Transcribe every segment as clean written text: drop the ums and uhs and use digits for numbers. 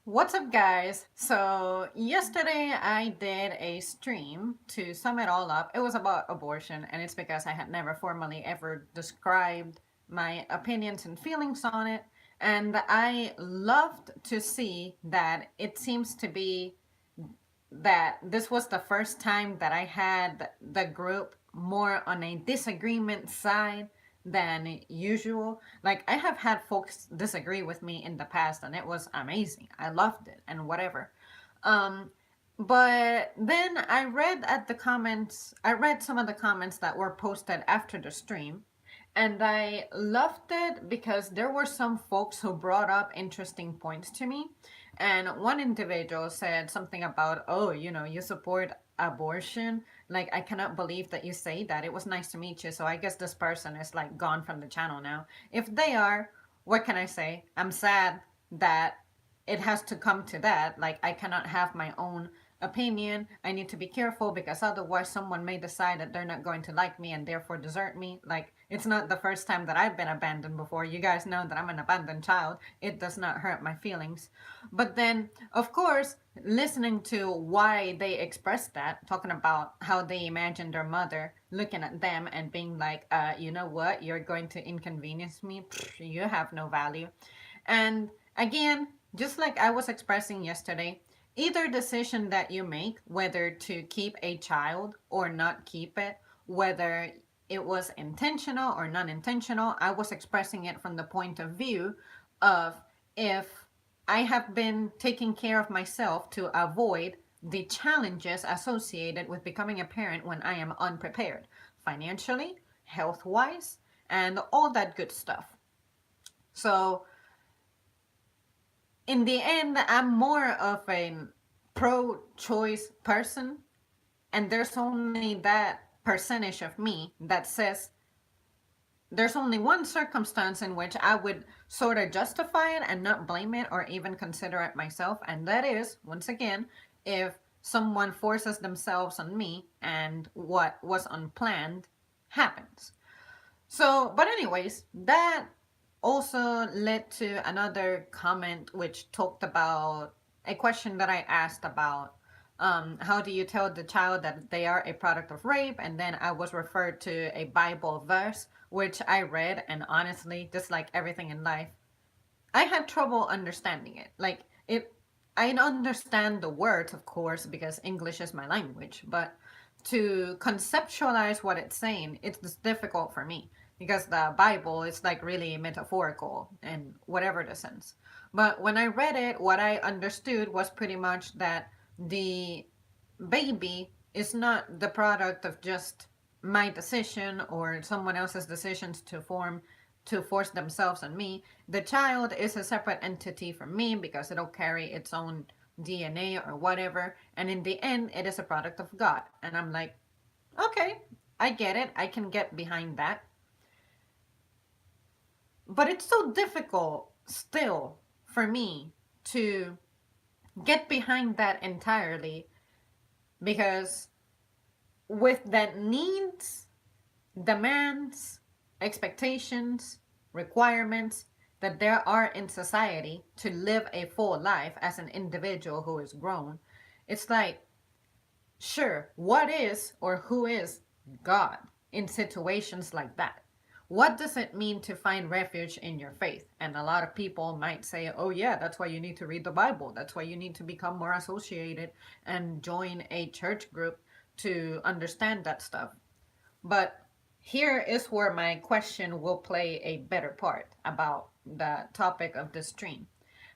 What's up, guys? So, yesterday I did a stream to sum it all up. It was about abortion, and it's because I had never formally ever described my opinions and feelings on it. And I loved to see that it seems to be that this was the first time that I had the group more on a disagreement side than usual. Like, I have had folks disagree with me in the past, and it was amazing. I loved it and whatever. Um, but then I read some of the comments that were posted after the stream, and I loved it because there were some folks who brought up interesting points to me. And one individual said something about, oh, you support abortion. Like, I cannot believe that you say that. It was nice to meet you. So I guess this person is like gone from the channel now. If they are, what can I say? I'm sad that it has to come to that. Like, I cannot have my own opinion. I need to be careful because otherwise someone may decide that they're not going to like me and therefore desert me. Like, it's not the first time that I've been abandoned before. You guys know that I'm an abandoned child. It does not hurt my feelings. But then, of course, listening to why they expressed that, talking about how they imagined their mother looking at them and being like, you know what, you're going to inconvenience me. Pfft, you have no value. And again, just like I was expressing yesterday, either decision that you make, whether to keep a child or not keep it, whether it was intentional or non intentional, I was expressing it from the point of view of if I have been taking care of myself to avoid the challenges associated with becoming a parent when I am unprepared, financially, health wise, and all that good stuff. So, in the end, I'm more of a pro choice person, and there's only that percentage of me that says there's only one circumstance in which I would sort of justify it and not blame it or even consider it myself. And that is, once again, if someone forces themselves on me and what was unplanned happens. So, but anyways, that also led to another comment which talked about a question that I asked about how do you tell the child that they are a product of rape? And then I was referred to a Bible verse, which I read, and honestly, just like everything in life, I had trouble understanding it. Like, I understand the words, of course, because English is my language, but to conceptualize what it's saying, it's difficult for me because the Bible is like really metaphorical in whatever the sense. But when I read it, what I understood was pretty much that the baby is not the product of just my decision or someone else's decisions to force themselves on me. The child is a separate entity from me because it'll carry its own DNA or whatever, and in the end it is a product of God. And I'm like, okay, I get it. I can get behind that. But it's so difficult still for me to get behind that entirely because with that needs, demands, expectations, requirements that there are in society to live a full life as an individual who is grown, it's like, sure, what is or who is God in situations like that? What does it mean to find refuge in your faith? And a lot of people might say, oh, yeah, that's why you need to read the Bible. That's why you need to become more associated and join a church group to understand that stuff. But here is where my question will play a better part about the topic of the stream.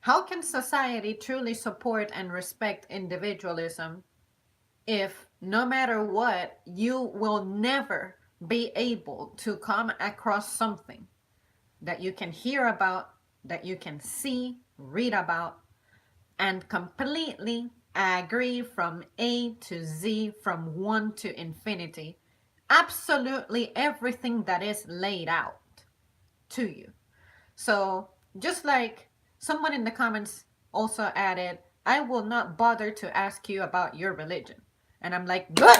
How can society truly support and respect individualism if no matter what, you will never be able to come across something that you can hear about, that you can see, read about, and completely agree from A to Z, from 1 to infinity, absolutely everything that is laid out to you. So, just like someone in the comments also added, I will not bother to ask you about your religion. And I'm like, good,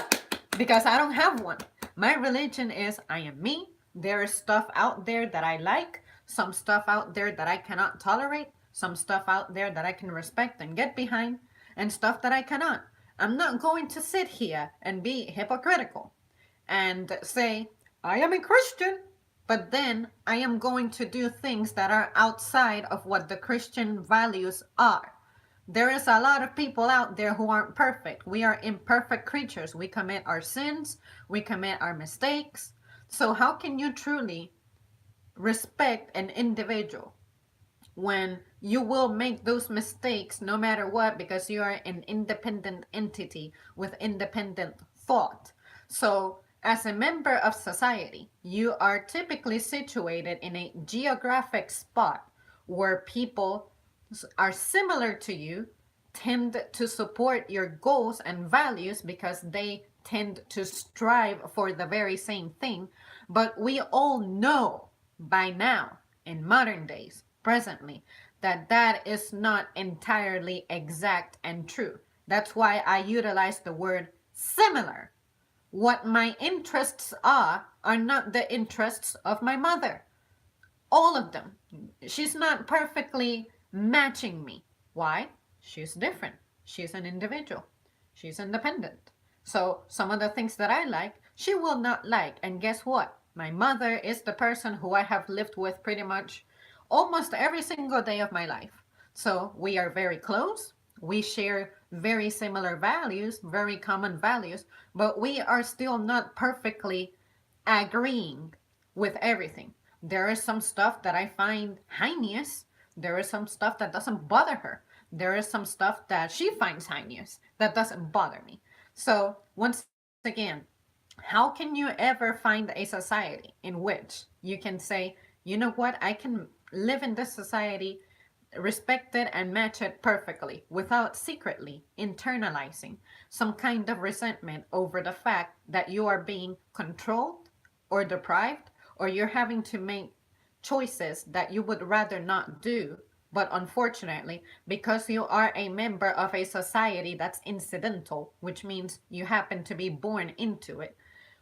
because I don't have one. My religion is I am me. There is stuff out there that I like, some stuff out there that I cannot tolerate, some stuff out there that I can respect and get behind, and stuff that I cannot. I'm not going to sit here and be hypocritical and say, I am a Christian, but then I am going to do things that are outside of what the Christian values are. There is a lot of people out there who aren't perfect. We are imperfect creatures. We commit our sins, we commit our mistakes. So, how can you truly respect an individual when you will make those mistakes no matter what, because you are an independent entity with independent thought? So, as a member of society, you are typically situated in a geographic spot where people are similar to you, tend to support your goals and values because they tend to strive for the very same thing. But we all know by now, in modern days, presently, that that is not entirely exact and true. That's why I utilize the word similar. What my interests are not the interests of my mother. All of them. She's not perfectly matching me. Why? She's different. She's an individual. She's independent. So some of the things that I like, she will not like. And guess what? My mother is the person who I have lived with pretty much almost every single day of my life. So we are very close. We share very similar values, very common values, but we are still not perfectly agreeing with everything. There is some stuff that I find heinous. There is some stuff that doesn't bother her. There is some stuff that she finds heinous that doesn't bother me. So, once again, how can you ever find a society in which you can say, you know what, I can live in this society, respect it, and match it perfectly without secretly internalizing some kind of resentment over the fact that you are being controlled or deprived, or you're having to make choices that you would rather not do. But unfortunately, because you are a member of a society that's incidental, which means you happen to be born into it,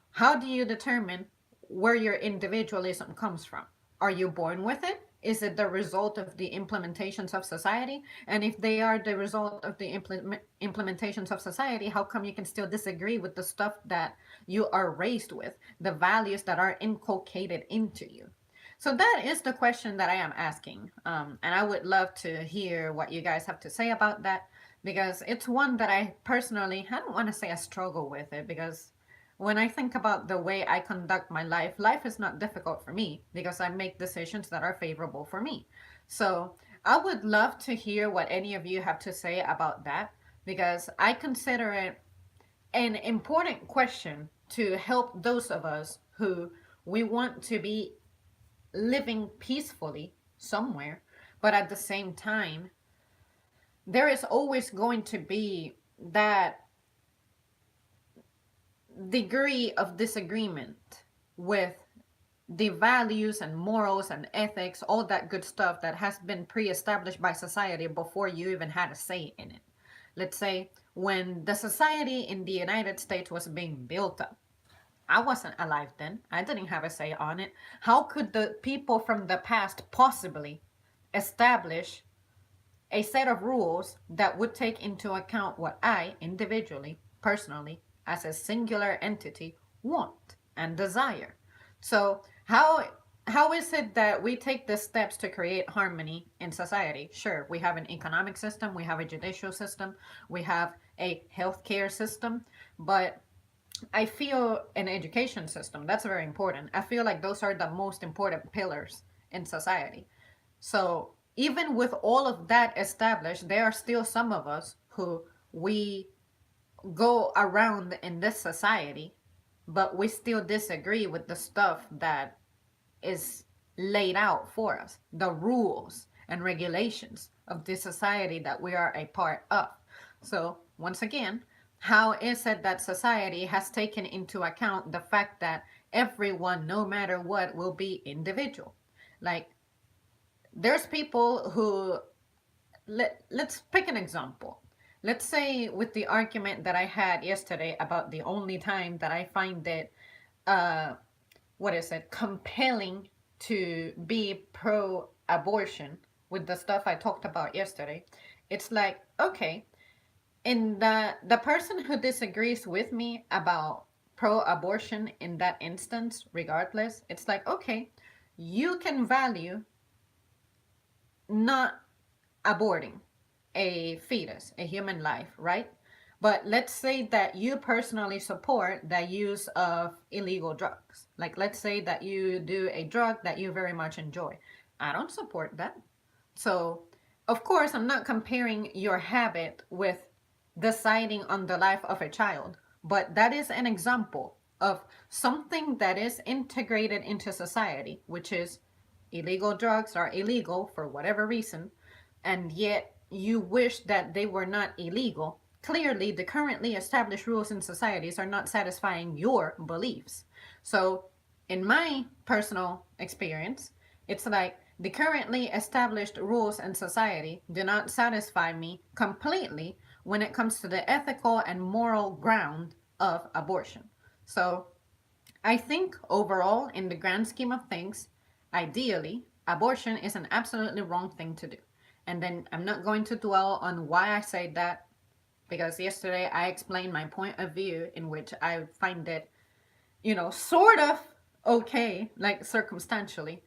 how do you determine where your individualism comes from? Are you born with it? Is it the result of the implementations of society? And if they are the result of the implementations of society, how come you can still disagree with the stuff that you are raised with, the values that are inculcated into you? So that is the question that I am asking. And I would love to hear what you guys have to say about that, because it's one that I personally, I don't want to say I struggle with it, because when I think about the way I conduct my life, life is not difficult for me because I make decisions that are favorable for me. So I would love to hear what any of you have to say about that, because I consider it an important question to help those of us who we want to be living peacefully somewhere, but at the same time, there is always going to be that degree of disagreement with the values and morals and ethics, all that good stuff that has been pre-established by society before you even had a say in it. Let's say when the society in the United States was being built up, I wasn't alive then. I didn't have a say on it. How could the people from the past possibly establish a set of rules that would take into account what I, individually, personally, as a singular entity, want and desire? So, how is it that we take the steps to create harmony in society? Sure, we have an economic system, we have a judicial system, we have a healthcare system, but I feel an education system, that's very important. I feel like those are the most important pillars in society. So even with all of that established, there are still some of us who we go around in this society, but we still disagree with the stuff that is laid out for us, the rules and regulations of this society that we are a part of. So, once again, how is it that society has taken into account the fact that everyone, no matter what, will be individual? Like, there's people who, let's pick an example. Let's say, with the argument that I had yesterday about the only time that I find it, uh, what is it, compelling to be pro abortion with the stuff I talked about yesterday. It's like, okay, in the person who disagrees with me about pro-abortion in that instance, regardless, it's like, okay, you can value not aborting a fetus, a human life, right? But let's say that you personally support the use of illegal drugs. Like, let's say that you do a drug that you very much enjoy. I don't support that. So, of course, I'm not comparing your habit with deciding on the life of a child, but that is an example of something that is integrated into society, which is illegal drugs are illegal for whatever reason, and yet you wish that they were not illegal. Clearly, the currently established rules in societies are not satisfying your beliefs. So, in my personal experience, it's like the currently established rules in society do not satisfy me completely when it comes to the ethical and moral ground of abortion. So, I think overall, in the grand scheme of things, ideally, abortion is an absolutely wrong thing to do. And then I'm not going to dwell on why I say that because yesterday I explained my point of view in which I find it, sort of okay, like circumstantially.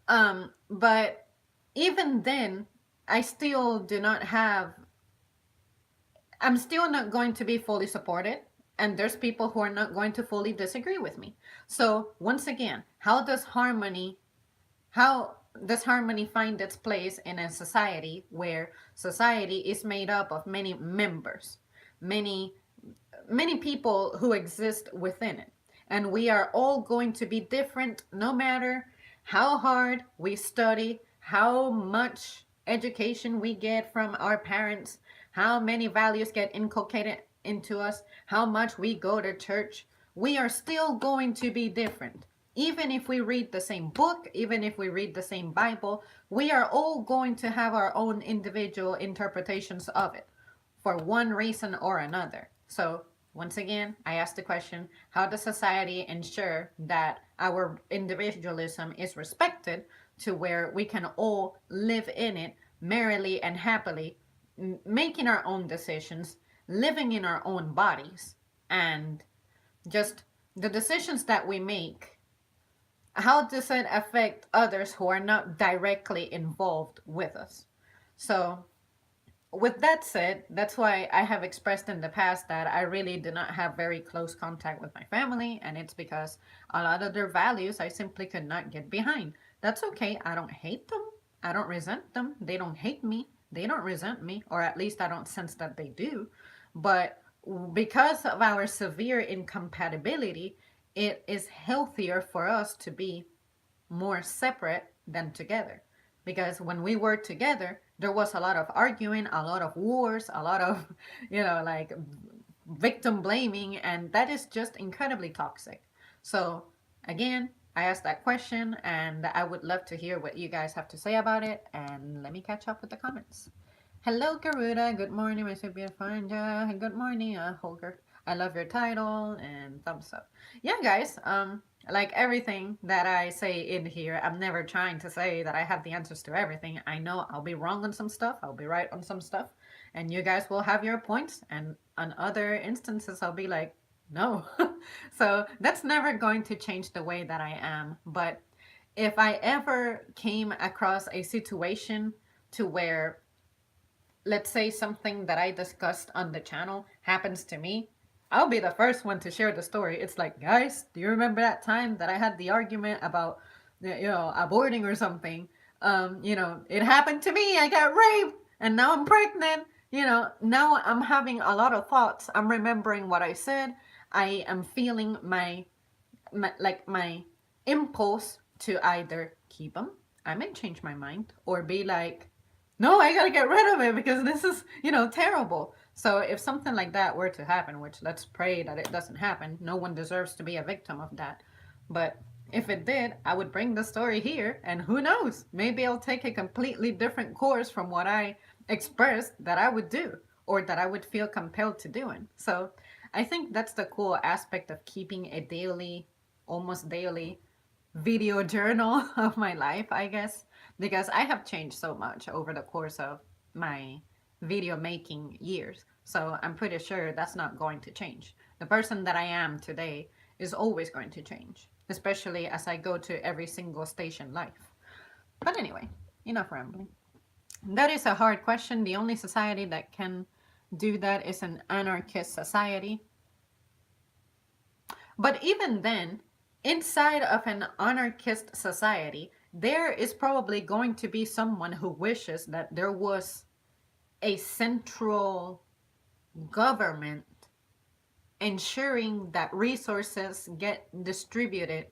But even then, I still do not have I'm still not going to be fully supported, and there's people who are not going to fully disagree with me. So, once again, how does harmony find its place in a society where society is made up of many members, many many people who exist within it. And we are all going to be different no matter how hard we study, how much education we get from our parents, how many values get inculcated into us, how much we go to church. We are still going to be different. Even if we read the same book, even if we read the same Bible, we are all going to have our own individual interpretations of it for one reason or another. So, once again, I ask the question, how does society ensure that our individualism is respected to where we can all live in it merrily and happily, making our own decisions, living in our own bodies, and just the decisions that we make, how does it affect others who are not directly involved with us? So, with that said, that's why I have expressed in the past that I really do not have very close contact with my family, and it's because a lot of their values I simply could not get behind. That's okay. I don't hate them. I don't resent them. They don't hate me. They don't resent me, or at least I don't sense that they do. But because of our severe incompatibility, it is healthier for us to be more separate than together. Because when we were together, there was a lot of arguing, a lot of wars, a lot of, like victim blaming, and that is just incredibly toxic. So, again, I asked that question, and I would love to hear what you guys have to say about it, and let me catch up with the comments. Hello, Garuda. Good morning, my super Fanja. Good morning, Holger. I love your title and thumbs up. Yeah, guys. Like everything that I say in here, I'm never trying to say that I have the answers to everything. I know I'll be wrong on some stuff. I'll be right on some stuff, and you guys will have your points. And on other instances, I'll be like, no. So that's never going to change the way that I am. But if I ever came across a situation to where, let's say, something that I discussed on the channel happens to me, I'll be the first one to share the story. It's like, guys, do you remember that time that I had the argument about, aborting or something? It happened to me. I got raped and now I'm pregnant. Now I'm having a lot of thoughts. I'm remembering what I said. I am feeling my impulse to either keep them, I may change my mind, or be like, no, I gotta get rid of it because this is, terrible. So if something like that were to happen, which let's pray that it doesn't happen, no one deserves to be a victim of that. But if it did, I would bring the story here, and who knows, maybe I'll take a completely different course from what I expressed that I would do, or that I would feel compelled to doing. So I think that's the cool aspect of keeping a daily, almost daily video journal of my life, I guess. because I have changed so much over the course of my video making years. So I'm pretty sure that's not going to change. The person that I am today is always going to change, especially as I go to every single station life. But anyway, enough rambling. That is a hard question. The only society that can do that is an anarchist society. But even then, inside of an anarchist society, there is probably going to be someone who wishes that there was a central government ensuring that resources get distributed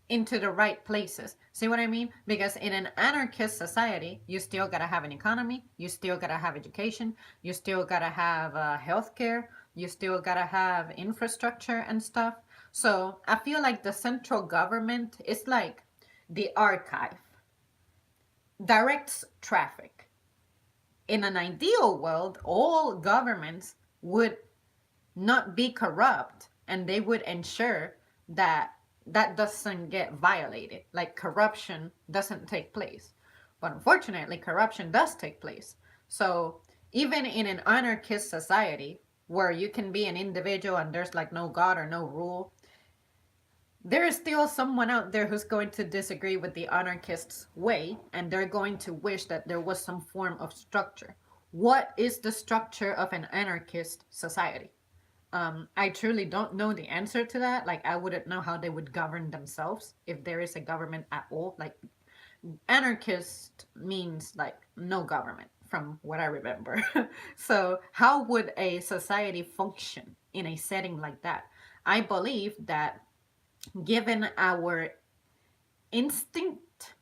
into the right places. See what I mean? Because in an anarchist society, you still gotta have an economy, you still gotta have education, you still gotta have healthcare, you still gotta have infrastructure and stuff. So I feel like the central government is like the archive, directs traffic. In an ideal world, all governments would not be corrupt and they would ensure that that doesn't get violated, like corruption doesn't take place. But unfortunately, corruption does take place. So even in an anarchist society where you can be an individual and there's like no god or no rule, there is still someone out there who's going to disagree with the anarchist's way, and they're going to wish that there was some form of structure. What is the structure of an anarchist society? I truly don't know the answer to that. Like, I wouldn't know how they would govern themselves if there is a government at all. Like, anarchist means like no government, from what I remember. So, how would a society function in a setting like that? I believe that given our instinct,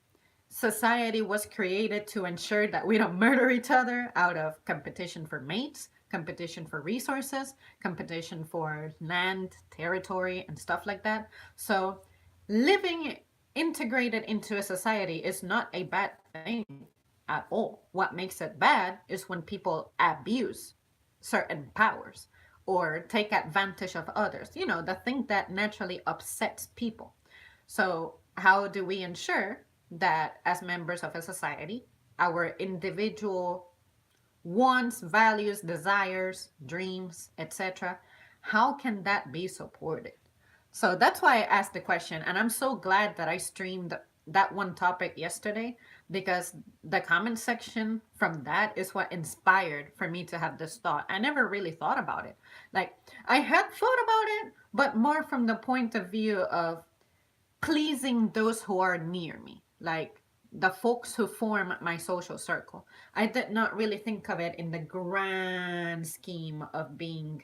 society was created to ensure that we don't murder each other out of competition for mates, competition for resources, competition for land, territory, and stuff like that. So, living integrated into a society is not a bad thing at all. What makes it bad is when people abuse certain powers or take advantage of others. You know, the thing that naturally upsets people. So, how do we ensure that as members of a society, our individual wants, values, desires, dreams, etc., how can that be supported? So that's why I asked the question. And I'm so glad that I streamed that one topic yesterday, because the comment section from that is what inspired for me to have this thought. I never really thought about it. Like, I had thought about it, but more from the point of view of pleasing those who are near me, like the folks who form my social circle. I did not really think of it in the grand scheme of being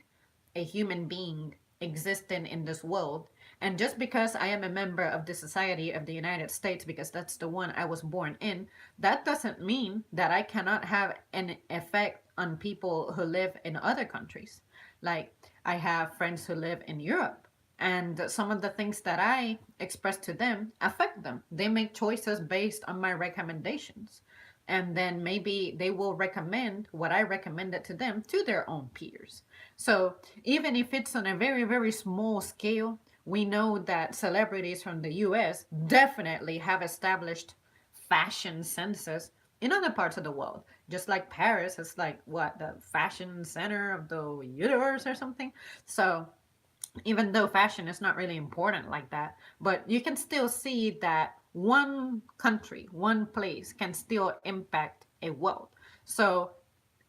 a human being existing in this world. And just because I am a member of the Society of the United States, because that's the one I was born in, that doesn't mean that I cannot have an effect on people who live in other countries. Like, I have friends who live in Europe, and some of the things that I express to them affect them. They make choices based on my recommendations. And then maybe they will recommend what I recommended to them to their own peers. So even if it's on a very, very small scale, we know that celebrities from the US definitely have established fashion senses in other parts of the world. Just like Paris is like, what, the fashion center of the universe or something? So even though fashion is not really important like that, but you can still see that one country, one place can still impact a world. So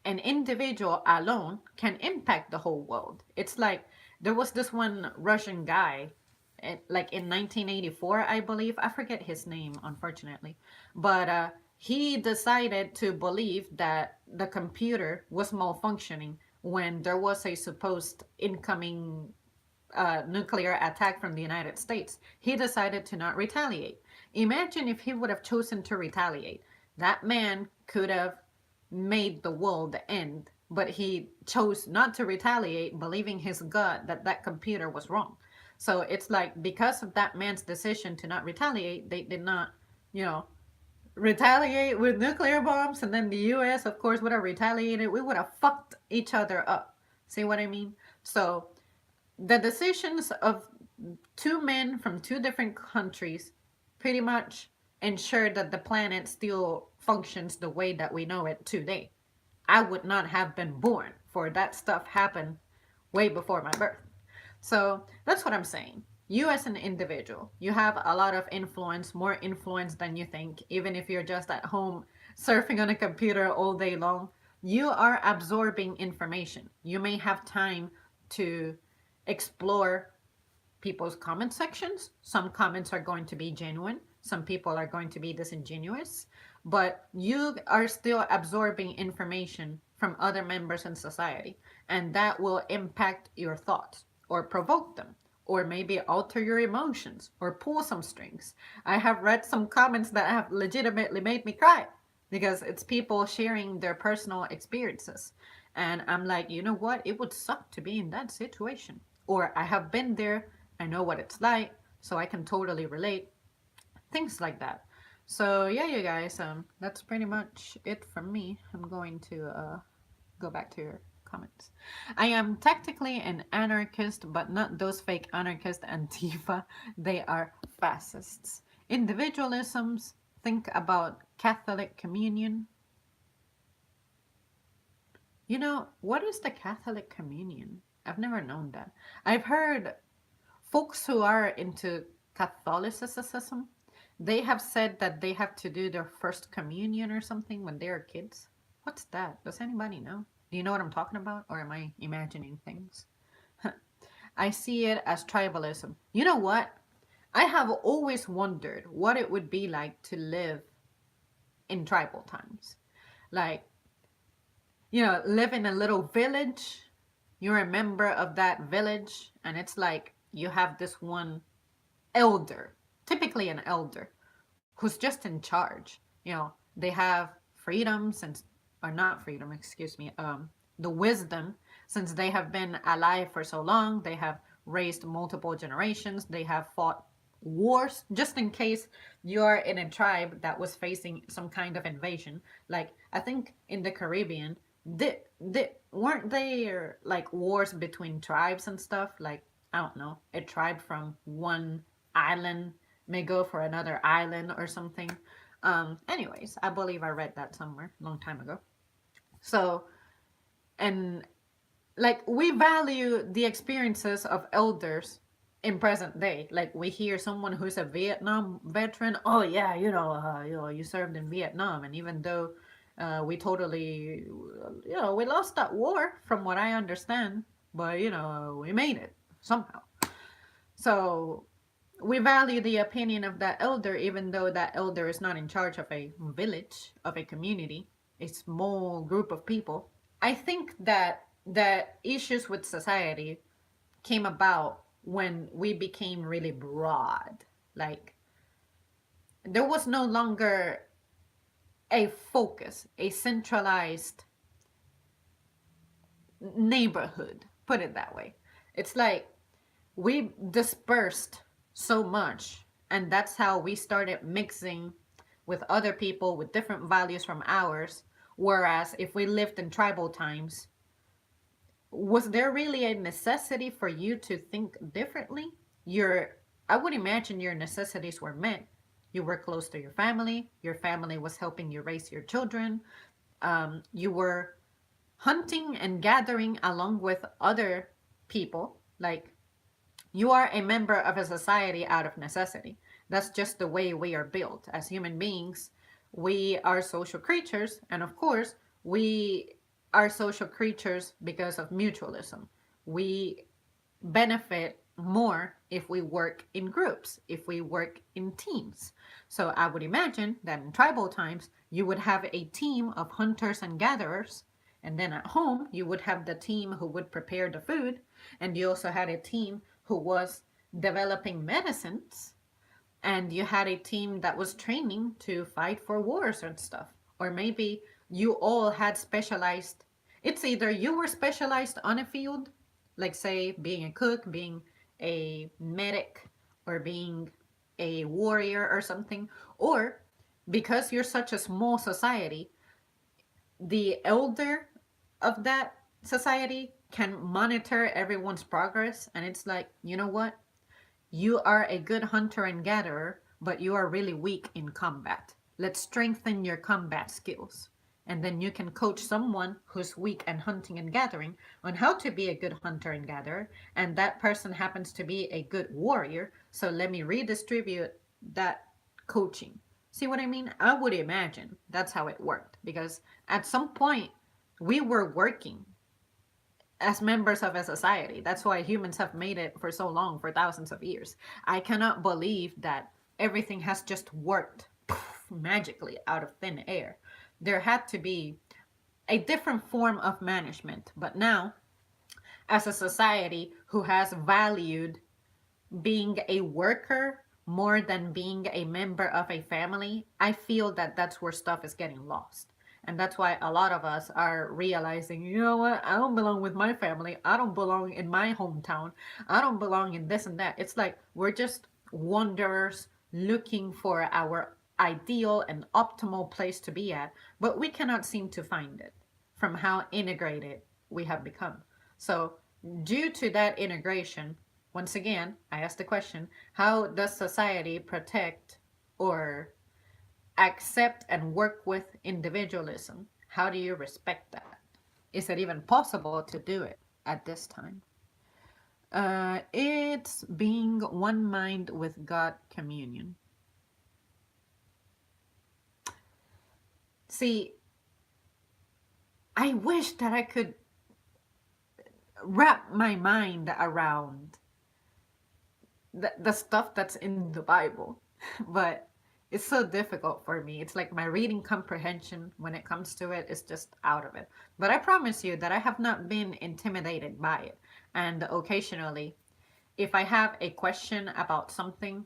an individual alone can impact the whole world. It's like there was this one Russian guy, like in 1984, I believe. I forget his name, unfortunately. But he decided to believe that the computer was malfunctioning when there was a supposed incoming nuclear attack from the United States. He decided to not retaliate. Imagine if he would have chosen to retaliate. That man could have made the world end, but he chose not to retaliate, believing his gut that that computer was wrong. So it's like, because of that man's decision to not retaliate, they did not, you know, retaliate with nuclear bombs, and then the US, of course, would have retaliated. We would have fucked each other up. See what I mean? So the decisions of two men from two different countries pretty much ensure that the planet still functions the way that we know it today. I would not have been born for that stuff happened way before my birth. So that's what I'm saying. You as an individual, you have a lot of influence, more influence than you think, even if you're just at home surfing on a computer all day long. You are absorbing information. You may have time to explore people's comment sections. Some comments are going to be genuine, some people are going to be disingenuous, but you are still absorbing information from other members in society, and that will impact your thoughts or provoke them. Or maybe alter your emotions or pull some strings. I have read some comments that have legitimately made me cry because it's people sharing their personal experiences. And I'm like, you know what? It would suck to be in that situation. Or I have been there, I know what it's like, so I can totally relate. Things like that. So yeah, you guys, that's pretty much it from me. I'm going to go back to your comments. I am technically an anarchist, but not those fake anarchist Antifa. They are fascists. Individualisms, think about Catholic communion. You know, what is the Catholic communion? I've never known that. I've heard folks who are into Catholicism, they have said that they have to do their first communion or something when they are kids. What's that? Does anybody know? Do you know what I'm talking about? Or am I imagining things? I see it as tribalism. You know what? I have always wondered what it would be like to live in tribal times. Like, live in a little village. You're a member of that village, and it's like you have this one elder, typically an elder, who's just in charge. They have freedoms and or not freedom, excuse me, the wisdom, since they have been alive for so long. They have raised multiple generations. They have fought wars just in case you're in a tribe that was facing some kind of invasion. Like I think in the Caribbean, they weren't there like wars between tribes and stuff. Like I don't know, a tribe from one island may go for another island or something. Anyways, I believe I read that somewhere a long time ago. So, and like we value the experiences of elders in present day. Like we hear someone who's a Vietnam veteran, oh yeah, you served in Vietnam, and even though we totally, we lost that war from what I understand, but we made it somehow. So we value the opinion of that elder, even though that elder is not in charge of a village, of a community, a small group of people. I think that issues with society came about when we became really broad. Like there was no longer a focus, a centralized neighborhood, put it that way. It's like we dispersed so much, and that's how we started mixing with other people with different values from ours. Whereas if we lived in tribal times, was there really a necessity for you to think differently? I would imagine your necessities were met. You were close to your family was helping you raise your children, you were hunting and gathering along with other people. Like you are a member of a society out of necessity. That's just the way we are built as human beings. We are social creatures, and of course, we are social creatures because of mutualism. We benefit more if we work in groups, if we work in teams. So I would imagine that in tribal times, you would have a team of hunters and gatherers. And then at home, you would have the team who would prepare the food. And you also had a team who was developing medicines. And you had a team that was training to fight for wars and stuff. Or maybe you all had specialized, it's either you were specialized on a field, like say being a cook, being a medic, or being a warrior or something, or because you're such a small society, the elder of that society can monitor everyone's progress, and it's like, you know what, you are a good hunter and gatherer, but you are really weak in combat. Let's strengthen your combat skills. And then you can coach someone who's weak in hunting and gathering on how to be a good hunter and gatherer. And that person happens to be a good warrior. So let me redistribute that coaching. See what I mean? I would imagine that's how it worked because at some point we were working as members of a society. That's why humans have made it for so long, for thousands of years. I cannot believe that everything has just worked magically out of thin air. There had to be a different form of management. But now, as a society who has valued being a worker more than being a member of a family, I feel that that's where stuff is getting lost. And that's why a lot of us are realizing, you know what, I don't belong with my family. I don't belong in my hometown. I don't belong in this and that. It's like we're just wanderers looking for our ideal and optimal place to be at, but we cannot seem to find it from how integrated we have become. So, due to that integration, once again, I ask the question, how does society protect or accept and work with individualism? How do you respect that? Is it even possible to do it at this time? It's being one mind with God communion. See, I wish that I could wrap my mind around the stuff that's in the Bible, but it's so difficult for me. It's like my reading comprehension when it comes to it is just out of it. But I promise you that I have not been intimidated by it. And occasionally, if I have a question about something,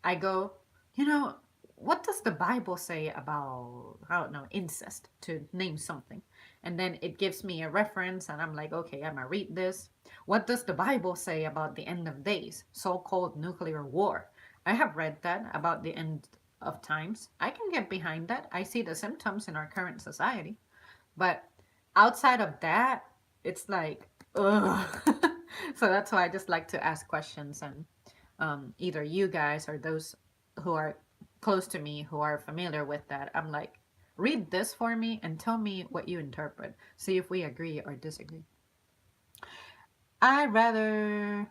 I go, you know, what does the Bible say about, I don't know, incest, to name something? And then it gives me a reference, and I'm like, okay, I'm gonna read this. What does the Bible say about the end of days, so called nuclear war? I have read that about the end of times. I can get behind that. I see the symptoms in our current society. But outside of that, it's like, ugh. So that's why I just like to ask questions, and either you guys or those who are close to me who are familiar with that, I'm like, read this for me and tell me what you interpret. See if we agree or disagree. I rather,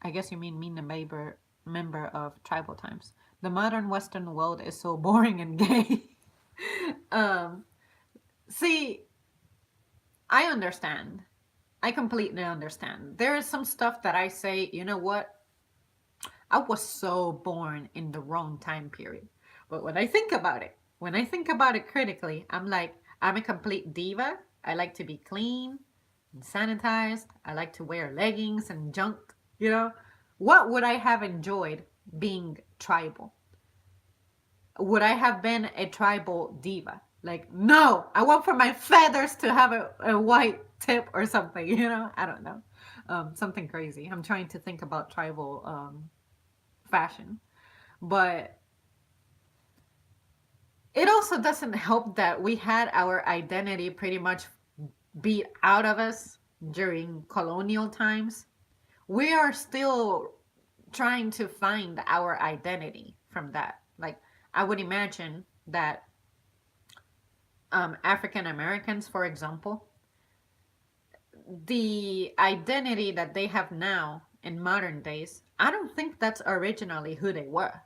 I guess you mean a member of tribal times. The modern Western world is so boring and gay. um, see, I understand. I completely understand. There is some stuff that I say, you know what? I was so born in the wrong time period. But when I think about it critically, I'm like, I'm a complete diva. I like to be clean and sanitized. I like to wear leggings and junk, you know? What would I have enjoyed being tribal? Would I have been a tribal diva? Like, no, I want for my feathers to have a white tip or something, you know? I don't know. Something crazy. I'm trying to think about tribal fashion. But it also doesn't help that we had our identity pretty much beat out of us during colonial times. We are still trying to find our identity from that. Like, I would imagine that African Americans, for example, the identity that they have now in modern days, I don't think that's originally who they were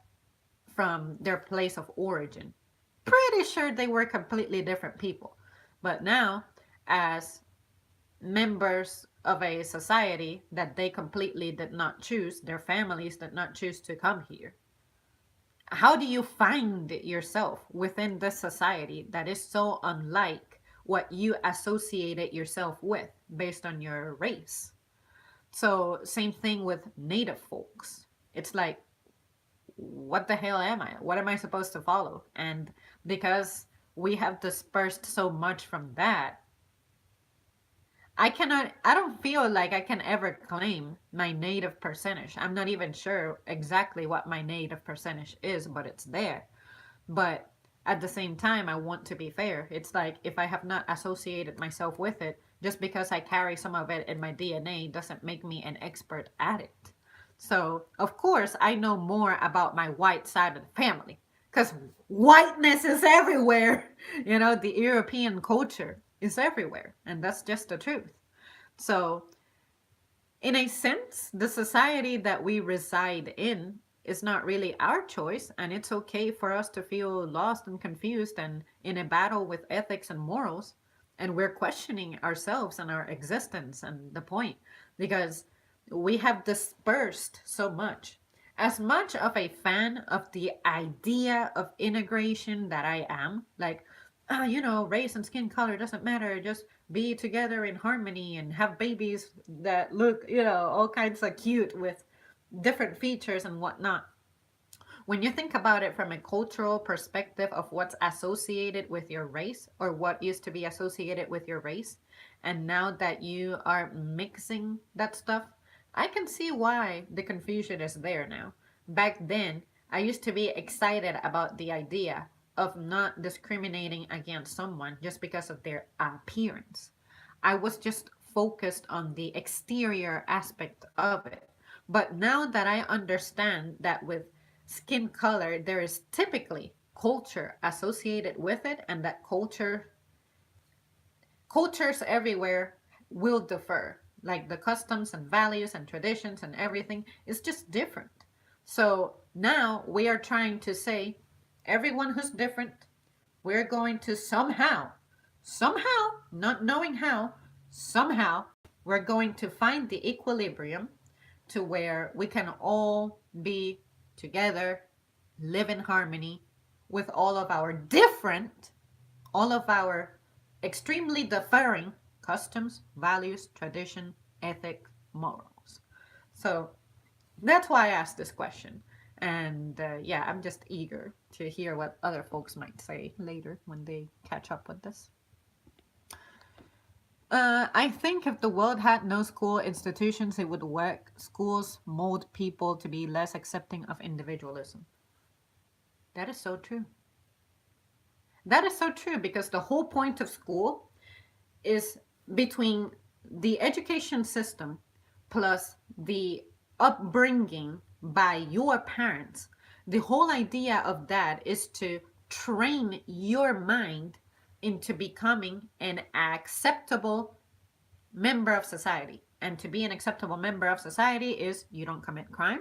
from their place of origin. Pretty sure they were completely different people. But now, as members of a society that they completely did not choose, their families did not choose to come here, how do you find yourself within this society that is so unlike what you associated yourself with based on your race? So, same thing with native folks. It's like, what the hell am I? What am I supposed to follow? And because we have dispersed so much from that, I don't feel like I can ever claim my native percentage. I'm not even sure exactly what my native percentage is, but it's there. But at the same time, I want to be fair. It's like if I have not associated myself with it, just because I carry some of it in my DNA doesn't make me an expert at it. So, of course, I know more about my white side of the family because whiteness is everywhere. The European culture is everywhere, and that's just the truth. So, in a sense, the society that we reside in is not really our choice, and it's okay for us to feel lost and confused and in a battle with ethics and morals. And we're questioning ourselves and our existence and the point because we have dispersed so much. As much of a fan of the idea of integration that I am, like, race and skin color doesn't matter, just be together in harmony and have babies that look, all kinds of cute with different features and whatnot. When you think about it from a cultural perspective of what's associated with your race or what used to be associated with your race, and now that you are mixing that stuff, I can see why the confusion is there now. Back then, I used to be excited about the idea of not discriminating against someone just because of their appearance. I was just focused on the exterior aspect of it. But now that I understand that with skin color, there is typically culture associated with it, and that cultures everywhere will differ. Like the customs and values and traditions and everything is just different. So now we are trying to say everyone who's different, we're going to somehow, not knowing how, somehow, we're going to find the equilibrium to where we can all be together, live in harmony with all of our extremely differing customs, values, tradition, ethic, morals. So that's why I asked this question. And yeah, I'm just eager to hear what other folks might say later when they catch up with this. I think if the world had no school institutions, it would work. Schools mold people to be less accepting of individualism. That is so true. That is so true because the whole point of school is between the education system plus the upbringing by your parents. The whole idea of that is to train your mind into becoming an acceptable member of society. And to be an acceptable member of society is you don't commit crime,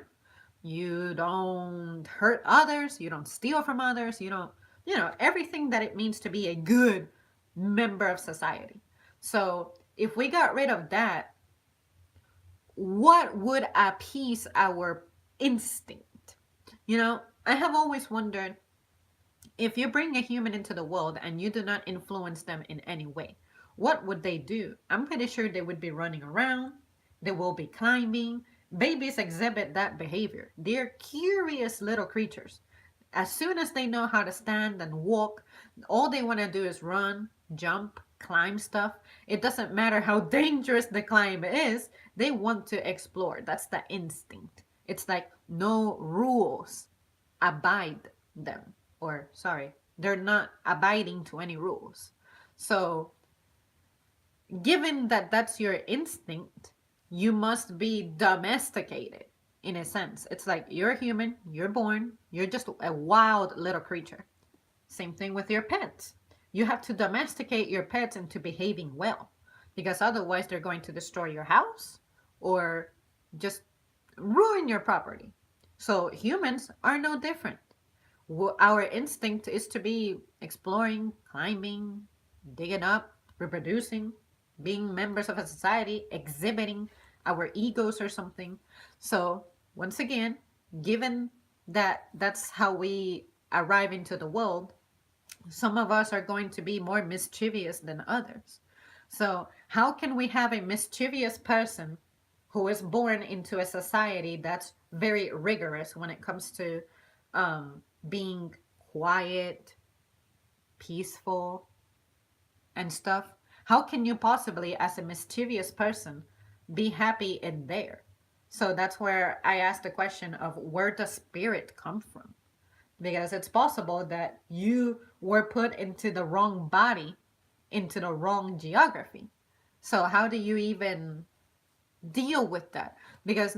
you don't hurt others, you don't steal from others, you don't, everything that it means to be a good member of society. So if we got rid of that, what would appease our instinct? I have always wondered, if you bring a human into the world and you do not influence them in any way, what would they do? I'm pretty sure they would be running around, they will be climbing. Babies exhibit that behavior. They're curious little creatures. As soon as they know how to stand and walk, all they want to do is run, jump, climb stuff. It doesn't matter how dangerous the climb is, they want to explore. That's the instinct. It's like no rules abide them. Or, sorry, they're not abiding to any rules. So, given that that's your instinct, you must be domesticated in a sense. It's like you're human, you're born, you're just a wild little creature. Same thing with your pets. You have to domesticate your pets into behaving well because otherwise they're going to destroy your house or just ruin your property. So humans are no different. Our instinct is to be exploring, climbing, digging up, reproducing, being members of a society, exhibiting our egos or something. So, once again, given that that's how we arrive into the world, some of us are going to be more mischievous than others. So, how can we have a mischievous person who is born into a society that's very rigorous when it comes to being quiet, peaceful, and stuff? How can you possibly, as a mischievous person, be happy in there? So that's where I asked the question of where does spirit come from? Because it's possible that you were put into the wrong body, into the wrong geography. So how do you even deal with that? Because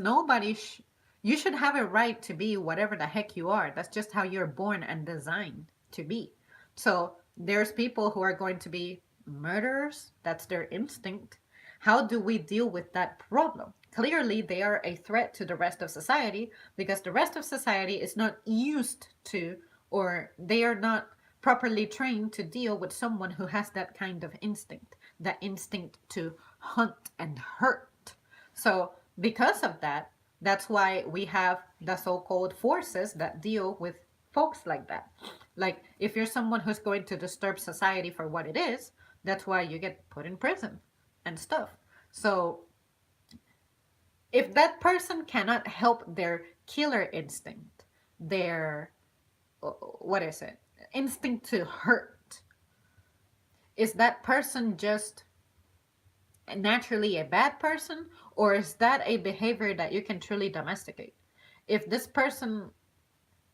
You should have a right to be whatever the heck you are. That's just how you're born and designed to be. So there's people who are going to be murderers. That's their instinct. How do we deal with that problem? Clearly, they are a threat to the rest of society because the rest of society is not used to, or they are not properly trained to deal with someone who has that kind of instinct, that instinct to hunt and hurt. So, because of that, that's why we have the so called forces that deal with folks like that. Like, if you're someone who's going to disturb society for what it is, that's why you get put in prison and stuff. So, if that person cannot help their killer instinct, their, what is it? Instinct to hurt, is that person just naturally a bad person, or is that a behavior that you can truly domesticate? If this person,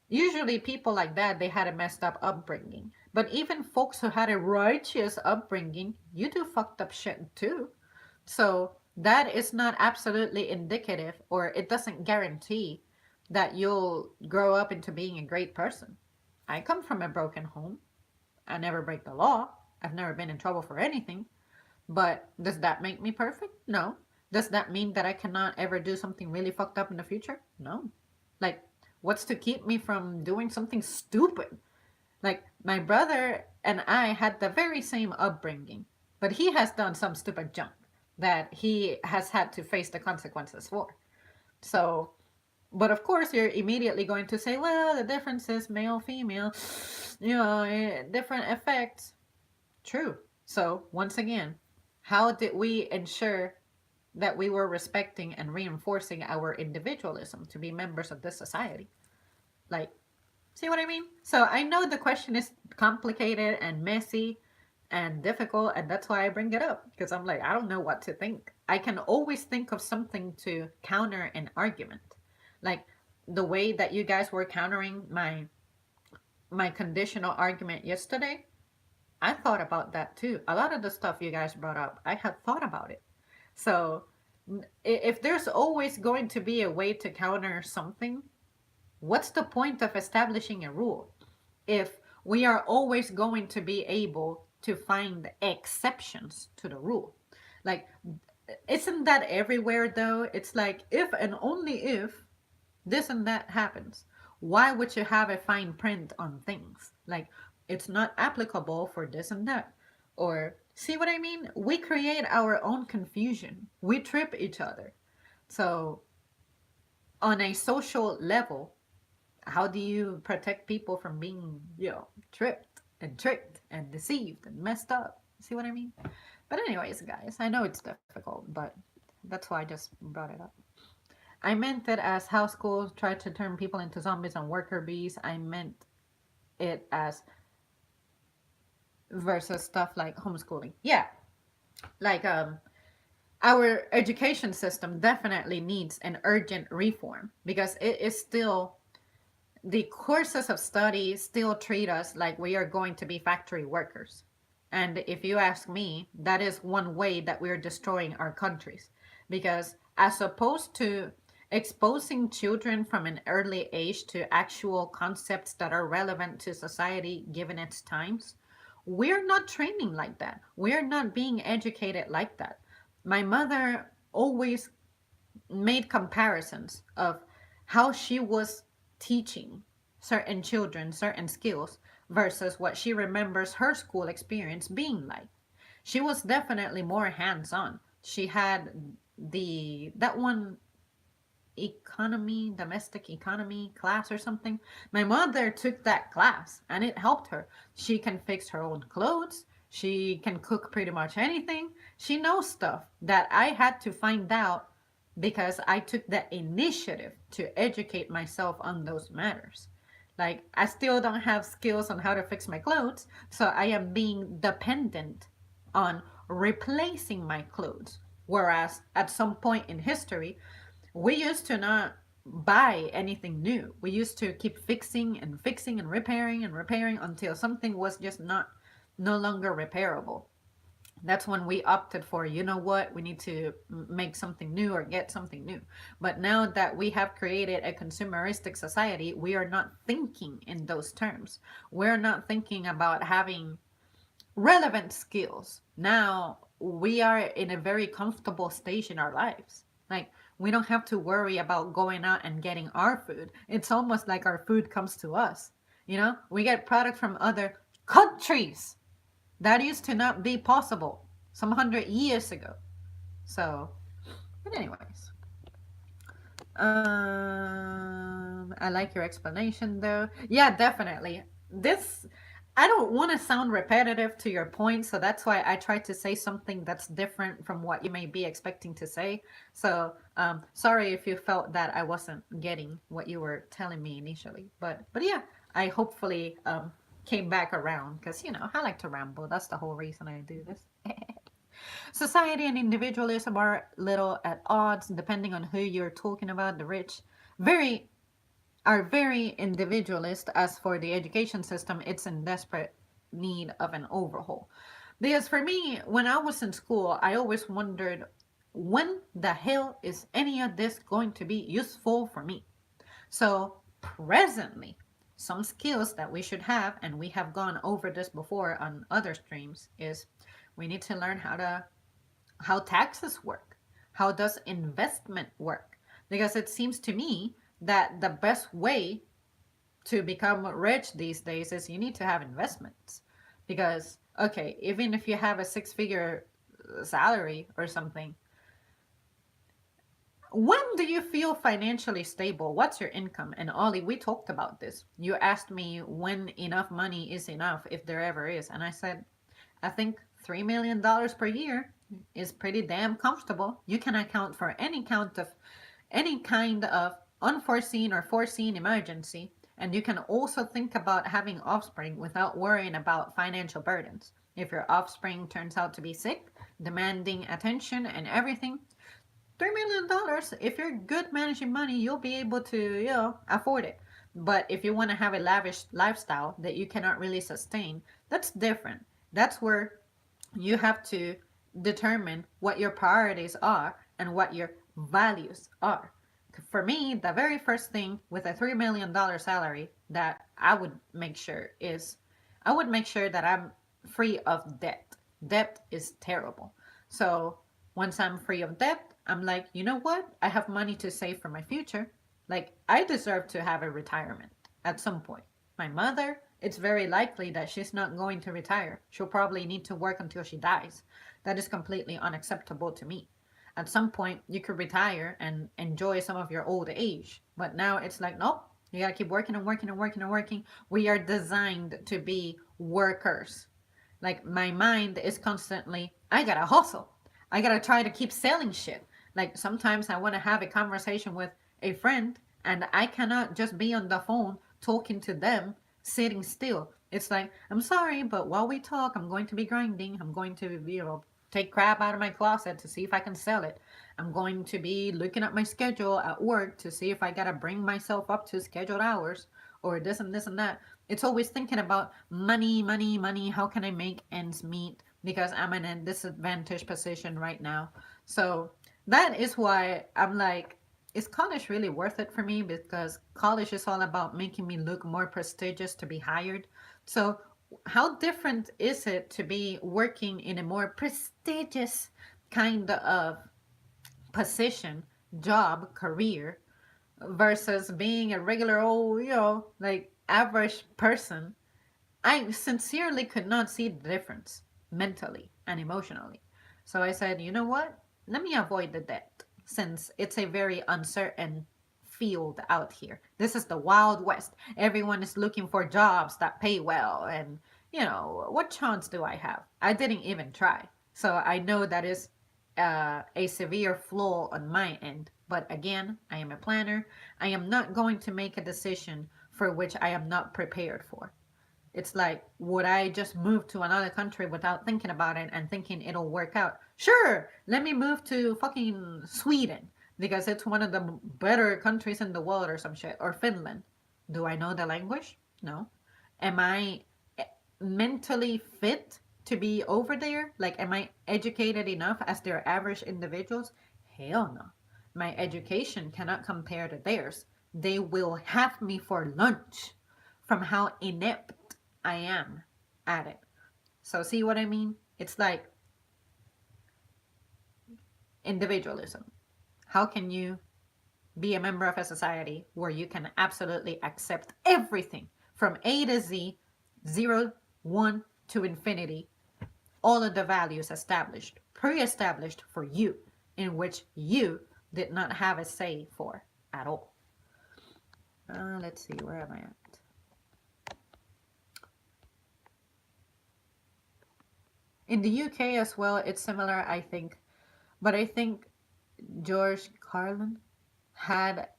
usually people like that, they had a messed up upbringing, but even folks who had a righteous upbringing, you do fucked up shit too. So that is not absolutely indicative, or it doesn't guarantee that you'll grow up into being a great person. I come from a broken home. I never break the law. I've never been in trouble for anything. But does that make me perfect? No. Does that mean that I cannot ever do something really fucked up in the future? No. Like, what's to keep me from doing something stupid? Like, my brother and I had the very same upbringing, but he has done some stupid junk that he has had to face the consequences for. So, but of course, you're immediately going to say, well, the difference is male, female, different effects. True. So, once again, how did we ensure that we were respecting and reinforcing our individualism to be members of this society? Like, see what I mean? So, I know the question is complicated and messy and difficult, and that's why I bring it up because I'm like, I don't know what to think. I can always think of something to counter an argument. Like the way that you guys were countering my conditional argument yesterday, I thought about that too. A lot of the stuff you guys brought up, I had thought about it. So if there's always going to be a way to counter something, what's the point of establishing a rule if we are always going to be able to find exceptions to the rule? Like, isn't that everywhere though? It's like if and only if this and that happens, why would you have a fine print on things? Like, it's not applicable for this and that. Or, see what I mean? We create our own confusion, we trip each other. So, on a social level, how do you protect people from being, tripped and tricked and deceived and messed up? See what I mean? But anyways, guys, I know it's difficult, but that's why I just brought it up. I meant it as how schools try to turn people into zombies and worker bees. I meant it as versus stuff like homeschooling. Yeah, like our education system definitely needs an urgent reform because it is still, the courses of study still treat us like we are going to be factory workers. And if you ask me, that is one way that we're destroying our countries. Because as opposed to exposing children from an early age to actual concepts that are relevant to society given its times, we're not training like that. We're not being educated like that. My mother always made comparisons of how she was teaching certain children certain skills versus what she remembers her school experience being like. She was definitely more hands-on. She had the that one economy, domestic economy class or something. My mother took that class and it helped her. She can fix her own clothes. She can cook pretty much anything. She knows stuff that I had to find out because I took the initiative to educate myself on those matters. Like, I still don't have skills on how to fix my clothes, so I am being dependent on replacing my clothes. Whereas at some point in history, we used to not buy anything new. We used to keep fixing and repairing until something was just not no longer repairable. That's when we opted for, you know what, we need to make something new or get something new. But now that we have created a consumeristic society, we are not thinking in those terms. We're not thinking about having relevant skills. Now we are in a very comfortable stage in our lives. Like, we don't have to worry about going out and getting our food. It's almost like our food comes to us. We get product from other countries. That used to not be possible some 100 years ago. So, but anyways, I like your explanation though. Yeah, definitely. This, I don't want to sound repetitive to your point, so that's why I try to say something that's different from what you may be expecting to say. So, sorry if you felt that I wasn't getting what you were telling me initially, but yeah, I hopefully came back around because I like to ramble. That's the whole reason I do this. Society and individualism are little at odds depending on who you're talking about. The rich very are very individualist. As for the education system, it's in desperate need of an overhaul. Because for me, when I was in school, I always wondered, when the hell is any of this going to be useful for me? So presently, some skills that we should have, and we have gone over this before on other streams, is we need to learn how taxes work. How does investment work? Because it seems to me that the best way to become rich these days is you need to have investments. Because, okay, even if you have a six-figure salary or something, when do you feel financially stable? What's your income? And Ollie, we talked about this. You asked me when enough money is enough, if there ever is. And I said, I think $3 million per year is pretty damn comfortable. You can account for any kind of unforeseen or foreseen emergency, and you can also think about having offspring without worrying about financial burdens. If your offspring turns out to be sick, demanding attention and everything, $3 million, if you're good managing money, you'll be able to, afford it. But if you want to have a lavish lifestyle that you cannot really sustain, that's different. That's where you have to determine what your priorities are and what your values are. For me, the very first thing with a $3 million salary that I would make sure is I would make sure that I'm free of debt. Debt is terrible. So once I'm free of debt, I'm like, you know what? I have money to save for my future. Like, I deserve to have a retirement at some point. My mother, it's very likely that she's not going to retire. She'll probably need to work until she dies. That is completely unacceptable to me. At some point, you could retire and enjoy some of your old age. But now it's like, nope, you gotta keep working and working and working and working. We are designed to be workers. Like, my mind is constantly, I gotta hustle. I gotta try to keep selling shit. Like, sometimes I wanna have a conversation with a friend and I cannot just be on the phone talking to them sitting still. It's like, I'm sorry, but while we talk, I'm going to be grinding. I'm going to, take crap out of my closet to see if I can sell it. I'm going to be looking at my schedule at work to see if I gotta bring myself up to scheduled hours or this and this and that. It's always thinking about money, money, money. How can I make ends meet? Because I'm in a disadvantaged position right now. So that is why I'm like, is college really worth it for me? Because college is all about making me look more prestigious to be hired. So how different is it to be working in a more prestigious kind of position, job, career, versus being a regular old, like average person? I sincerely could not see the difference mentally and emotionally. So I said, you know what? Let me avoid the debt since it's a very uncertain field out here. This is the Wild West. Everyone is looking for jobs that pay well. And, what chance do I have? I didn't even try. So I know that is a severe flaw on my end. But again, I am a planner. I am not going to make a decision for which I am not prepared for. It's like, would I just move to another country without thinking about it and thinking it'll work out? Sure, let me move to fucking Sweden because it's one of the better countries in the world or some shit. Or Finland. Do I know the language? No. Am I mentally fit to be over there? Like, am I educated enough as their average individuals? Hell no. My education cannot compare to theirs. They will have me for lunch from how inept I am at it. So, see what I mean? It's like individualism. How can you be a member of a society where you can absolutely accept everything from A to Z, 0, 1 to infinity, all of the values established, pre-established for you, in which you did not have a say for at all. Let's see, where am I at? In the UK as well, it's similar, I think. But I think George Carlin had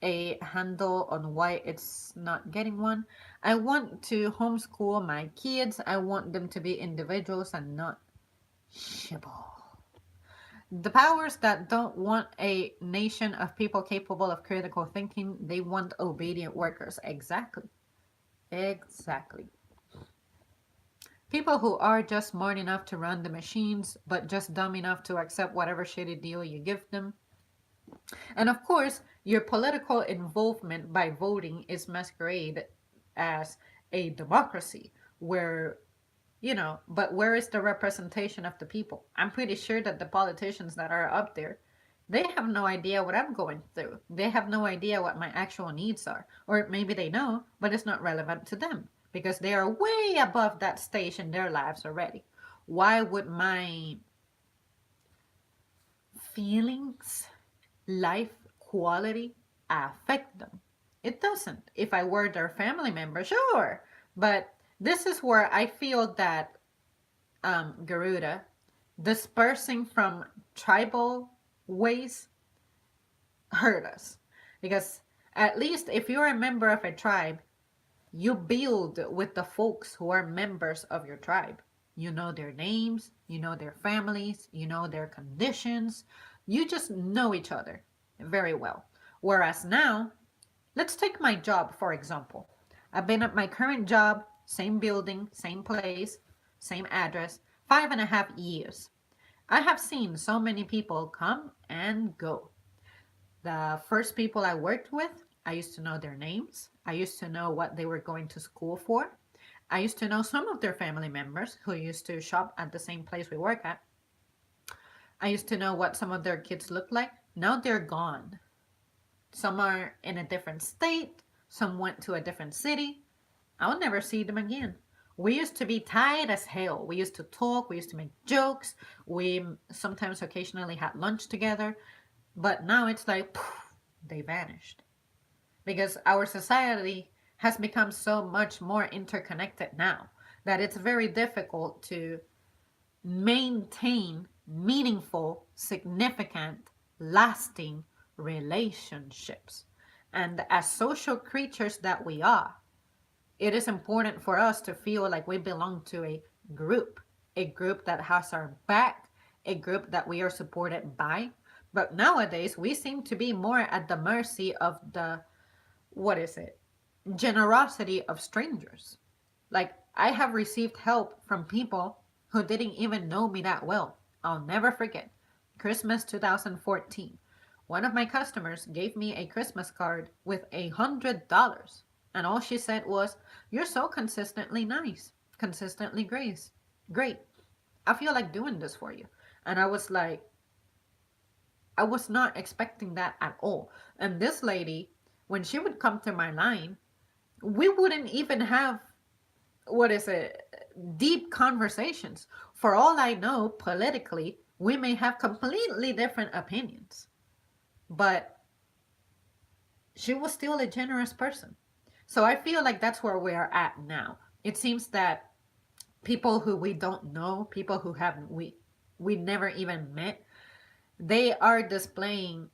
a handle on why it's not getting one. I want to homeschool my kids. I want them to be individuals and not shibble. The powers that don't want a nation of people capable of critical thinking, they want obedient workers. Exactly. Exactly. People who are just smart enough to run the machines, but just dumb enough to accept whatever shitty deal you give them. And of course, your political involvement by voting is masqueraded as a democracy where, but where is the representation of the people? I'm pretty sure that the politicians that are up there, they have no idea what I'm going through. They have no idea what my actual needs are. Or maybe they know, but it's not relevant to them because they are way above that stage in their lives already. Why would my feelings, life quality affect them? It doesn't. If I were their family member, sure. But this is where I feel that Garuda dispersing from tribal ways hurt us. Because at least if you're a member of a tribe, you build with the folks who are members of your tribe. You know their names, you know their families, you know their conditions. You just know each other very well. Whereas now, let's take my job, for example. I've been at my current job, same building, same place, same address, 5.5 years. I have seen so many people come and go. The first people I worked with, I used to know their names. I used to know what they were going to school for. I used to know some of their family members who used to shop at the same place we work at. I used to know what some of their kids looked like. Now they're gone. Some are in a different state. Some went to a different city. I'll never see them again. We used to be tight as hell. We used to talk. We used to make jokes. We sometimes occasionally had lunch together. But now it's like, poof, they vanished. Because our society has become so much more interconnected now that it's very difficult to maintain meaningful, significant, lasting relationships. And as social creatures that we are, it is important for us to feel like we belong to a group that has our back, a group that we are supported by. But nowadays, we seem to be more at the mercy of the, what is it, generosity of strangers. Like, I have received help from people who didn't even know me that well. I'll never forget. Christmas 2014. One of my customers gave me a Christmas card with $100. And all she said was, "You're so consistently nice, consistently grace. Great. I feel like doing this for you." And I was like, I was not expecting that at all. And this lady, when she would come to my line, we wouldn't even have, what is it, deep conversations. For all I know, politically, we may have completely different opinions. But she was still a generous person. So I feel like that's where we are at now. It seems that people who we don't know, people who haven't we never even met, they are displaying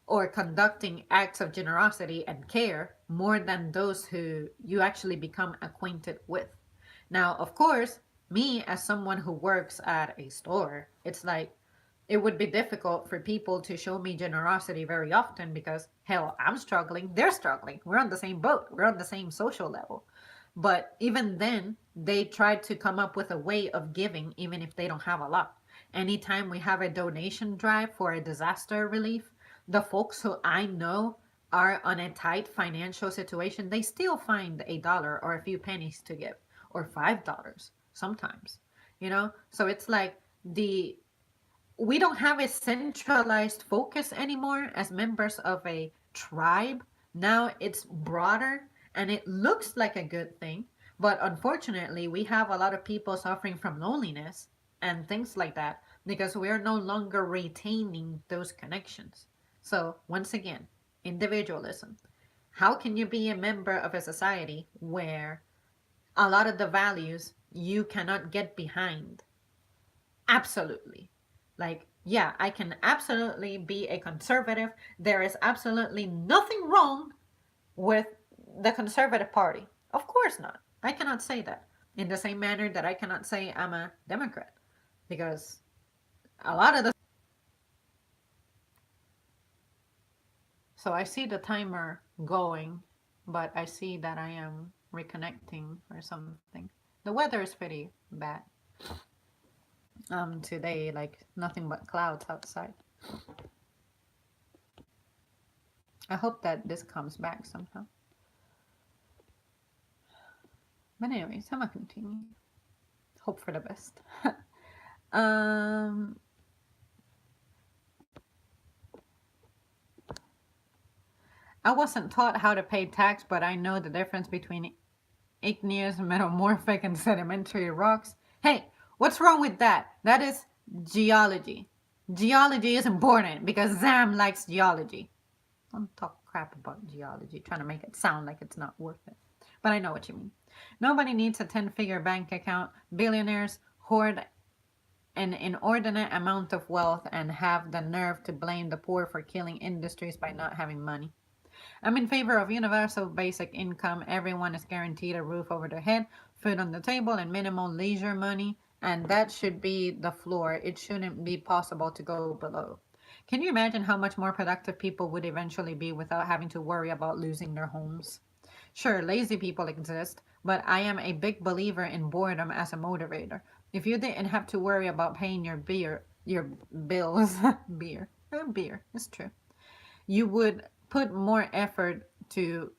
or conducting acts of generosity and care more than those who you actually become acquainted with. Now, of course, me as someone who works at a store, it's like it would be difficult for people to show me generosity very often because, hell, I'm struggling, they're struggling. We're on the same boat, we're on the same social level. But even then, they try to come up with a way of giving, even if they don't have a lot. Anytime we have a donation drive for a disaster relief, the folks who I know are on a tight financial situation, they still find $1 or a few pennies to give, or $5 sometimes. So it's like the we don't have a centralized focus anymore as members of a tribe. Now it's broader and it looks like a good thing. But unfortunately, we have a lot of people suffering from loneliness and things like that because we are no longer retaining those connections. So, once again, individualism. How can you be a member of a society where a lot of the values you cannot get behind? Absolutely. Like, yeah, I can absolutely be a conservative. There is absolutely nothing wrong with the Conservative Party. Of course not. I cannot say that. In the same manner that I cannot say I'm a Democrat. Because a lot of the. So I see the timer going, but I see that I am reconnecting or something. The weather is pretty bad. Today, like nothing but clouds outside. I hope that this comes back somehow. But anyways, I'm gonna continue. Hope for the best. um, I wasn't taught how to pay tax, but I know the difference between igneous, metamorphic, and sedimentary rocks. Hey, what's wrong with that? That is geology. Geology is important because Zam likes geology. Don't talk crap about geology, trying to make it sound like it's not worth it. But I know what you mean. Nobody needs a 10-figure bank account. Billionaires hoard an inordinate amount of wealth and have the nerve to blame the poor for killing industries by not having money. I'm in favor of universal basic income. Everyone is guaranteed a roof over their head, food on the table, and minimal leisure money. And that should be the floor. It shouldn't be possible to go below. Can you imagine how much more productive people would eventually be without having to worry about losing their homes? Sure, lazy people exist, but I am a big believer in boredom as a motivator. If you didn't have to worry about paying your bills, beer, it's true. You would put more effort to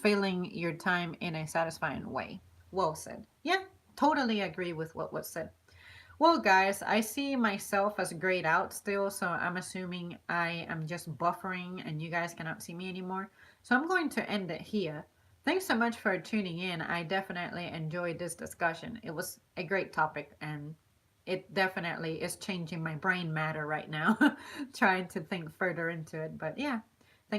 filling your time in a satisfying way. Well said. Yeah, totally agree with what was said. Well, guys, I see myself as grayed out still, so I'm assuming I am just buffering and you guys cannot see me anymore. So I'm going to end it here. Thanks so much for tuning in. I definitely enjoyed this discussion. It was a great topic and it definitely is changing my brain matter right now, trying to think further into it. But yeah,